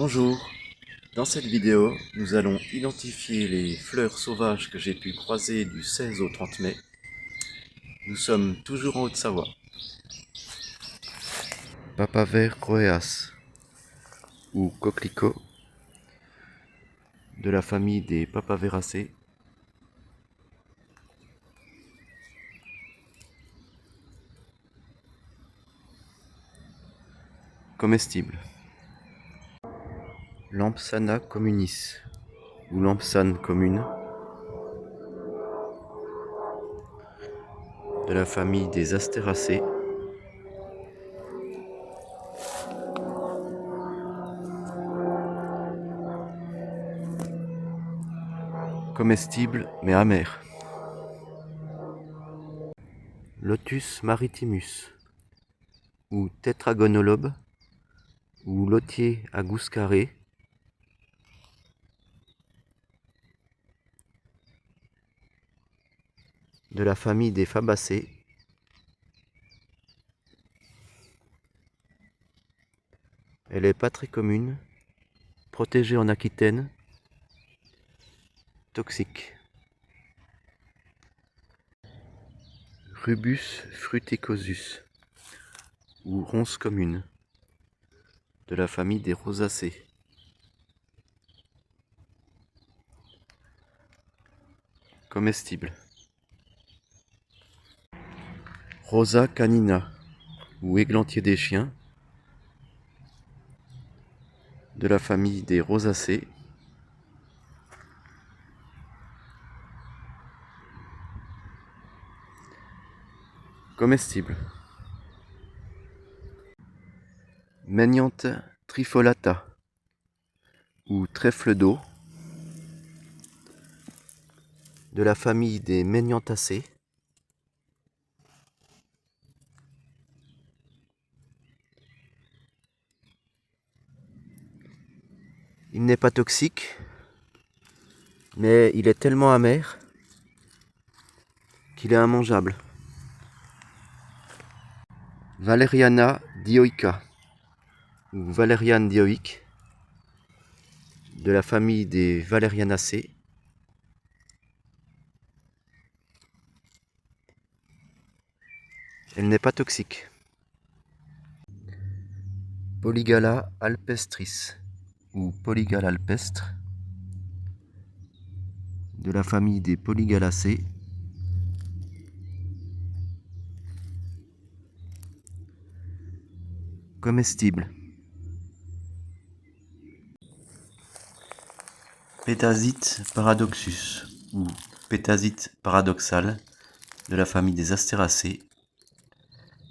Bonjour, dans cette vidéo, nous allons identifier les fleurs sauvages que j'ai pu croiser du 16 au 30 mai. Nous sommes toujours en Haute-Savoie. Papaver croeas, ou coquelicot, de la famille des Papaveracées. Comestible. Lampsana communis, ou lampsane commune, de la famille des Astéracées. Comestible mais amer. Lotus maritimus, ou tétragonolobe, ou lotier à gousse carrée, de la famille des Fabacées. Elle est pas très commune, protégée en Aquitaine, toxique. Rubus fruticosus, ou ronce commune, de la famille des Rosacées. Comestible. Rosa canina, ou églantier des chiens, de la famille des Rosacées. Comestible. Ménianthe trifolata, ou trèfle d'eau, de la famille des Ménianthacées. Il n'est pas toxique, mais il est tellement amer qu'il est immangeable. Valeriana dioica, ou valériane dioïque, de la famille des Valerianacées. Elle n'est pas toxique. Polygala alpestris, ou Polygala alpestre, de la famille des Polygalacées. Comestible. Pétasite paradoxus, ou Pétasite paradoxale, de la famille des Astéracées.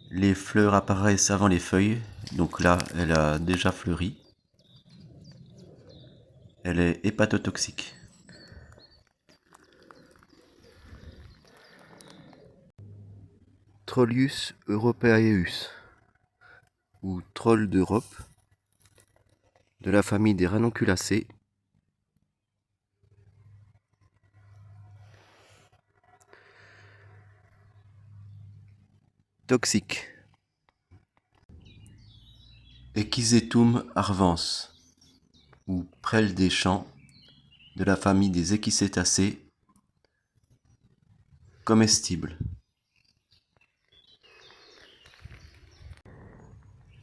Les fleurs apparaissent avant les feuilles, donc là, elle a déjà fleuri. Elle est hépatotoxique. Trollius europaeus, ou troll d'Europe, de la famille des Ranunculacées. Toxique. Echisetum arvens, ou prêle des champs, de la famille des Echicétacées. Comestible.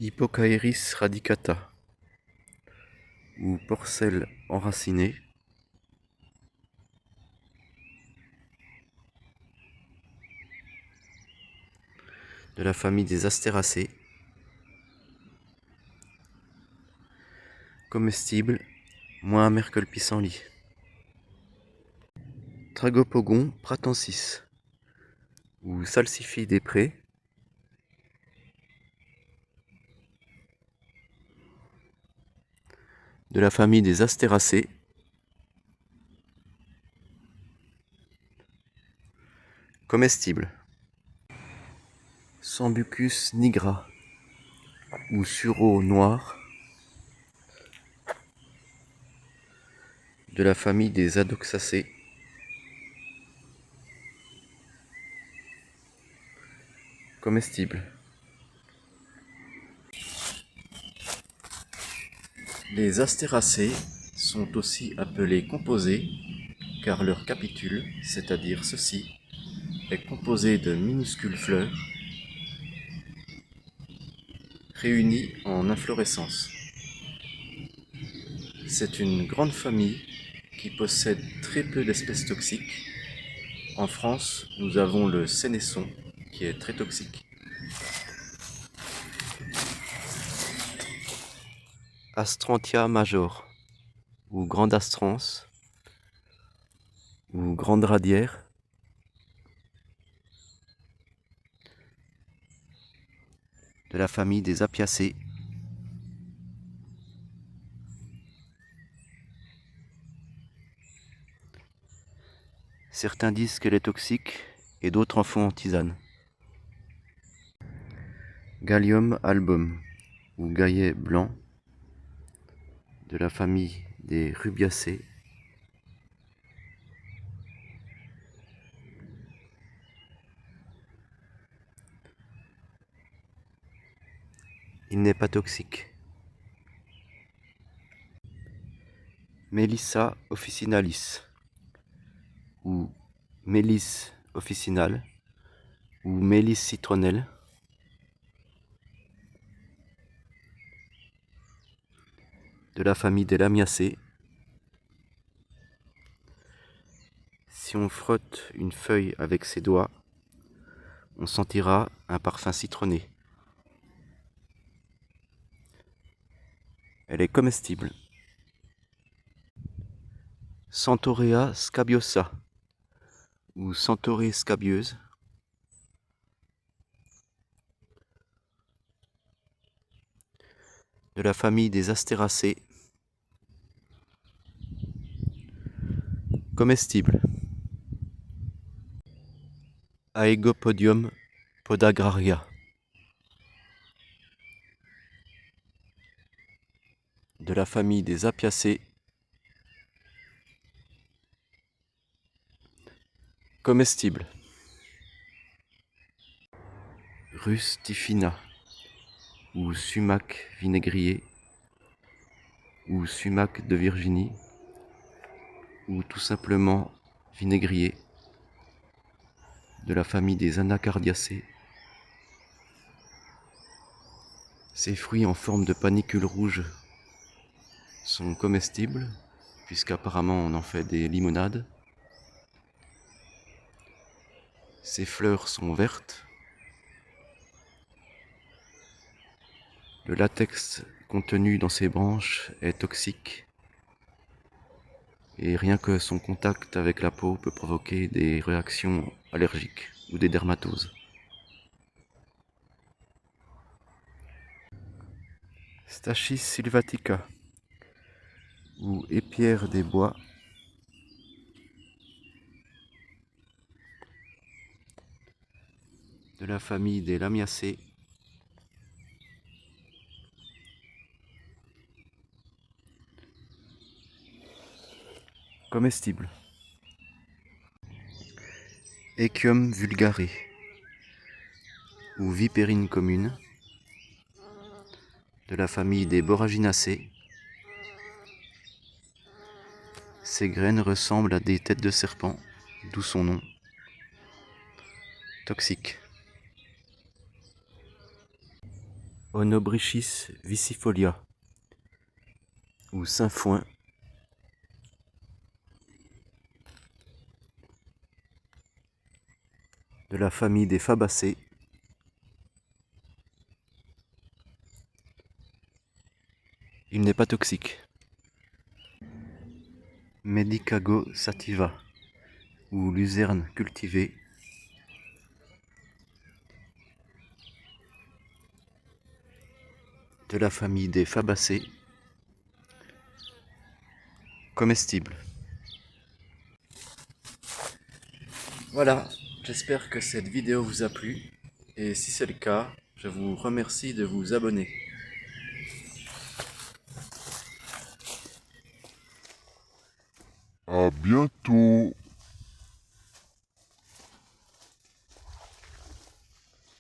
Hippocaeris radicata, ou porcelle enracinée, de la famille des Astéracées. Comestible, moins amer que le pissenlit. Tragopogon pratensis, ou salsifis des prés, de la famille des Astéracées. Comestible. Sambucus nigra, ou sureau noir, de la famille des Adoxacées. Comestible. Les astéracées sont aussi appelées composées car leur capitule, c'est-à-dire ceci, est composé de minuscules fleurs réunies en inflorescence. C'est une grande famille qui possède très peu d'espèces toxiques. En France, nous avons le sénesson qui est très toxique. Astrantia major, ou grande astrance, ou grande radiaire, de la famille des apiacées. Certains disent qu'elle est toxique et d'autres en font en tisane. Gallium album, ou gaillet blanc, de la famille des rubiacées. Il n'est pas toxique. Melissa officinalis, ou Mélisse officinale, ou Mélisse citronnelle, de la famille des lamiacées. Si on frotte une feuille avec ses doigts, on sentira un parfum citronné. Elle est comestible. Centaurea scabiosa, ou Centaurée scabieuse, de la famille des astéracées, comestible. Aegopodium podagraria, de la famille des apiacées, comestible. Rustifina, ou sumac vinaigrier, ou sumac de Virginie, ou tout simplement vinaigrier, de la famille des anacardiacées. Ces fruits en forme de panicules rouges sont comestibles, puisqu'apparemment on en fait des limonades. Ces fleurs sont vertes. Le latex contenu dans ces branches est toxique et rien que son contact avec la peau peut provoquer des réactions allergiques ou des dermatoses. Stachys sylvatica, ou épière des bois, de la famille des lamiacées, comestible. Echium vulgare, ou vipérine commune, de la famille des boraginacées. Ces graines ressemblent à des têtes de serpent, d'où son nom. Toxique. Onobrichis vicifolia, ou sainfoin, de la famille des fabacées. Il n'est pas toxique. Medicago sativa, ou luzerne cultivée, de la famille des fabacées, comestible. Voilà, j'espère que cette vidéo vous a plu, et si c'est le cas, je vous remercie de vous abonner. À bientôt.